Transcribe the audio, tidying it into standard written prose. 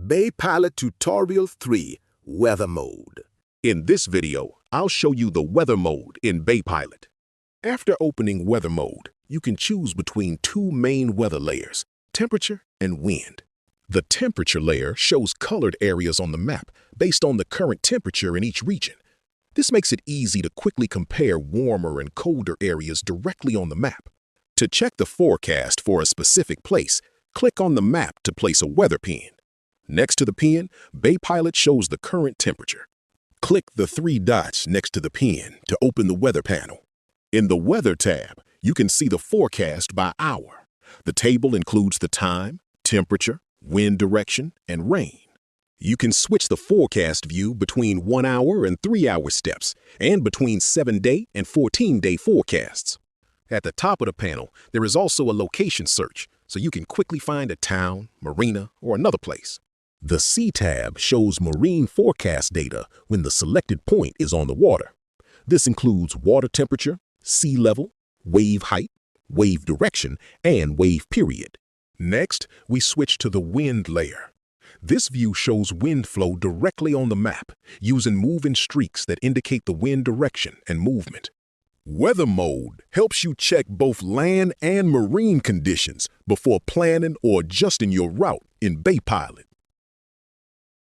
BayPilot Tutorial 3 Weather Mode. In this video, I'll show you the weather mode in BayPilot. After opening weather mode, you can choose between two main weather layers, temperature and wind. The temperature layer shows colored areas on the map based on the current temperature in each region. This makes it easy to quickly compare warmer and colder areas directly on the map. To check the forecast for a specific place, click on the map to place a weather pin. Next to the pin, BayPilot shows the current temperature. Click the three dots next to the pin to open the weather panel. In the Weather tab, you can see the forecast by hour. The table includes the time, temperature, wind direction, and rain. You can switch the forecast view between 1 hour and 3 hour steps, and between 7-day and 14-day forecasts. At the top of the panel, there is also a location search, so you can quickly find a town, marina, or another place. The C tab shows marine forecast data when the selected point is on the water. This includes water temperature, sea level, wave height, wave direction, and wave period. Next, we switch to the wind layer. This view shows wind flow directly on the map, using moving streaks that indicate the wind direction and movement. Weather mode helps you check both land and marine conditions before planning or adjusting your route in BayPilot.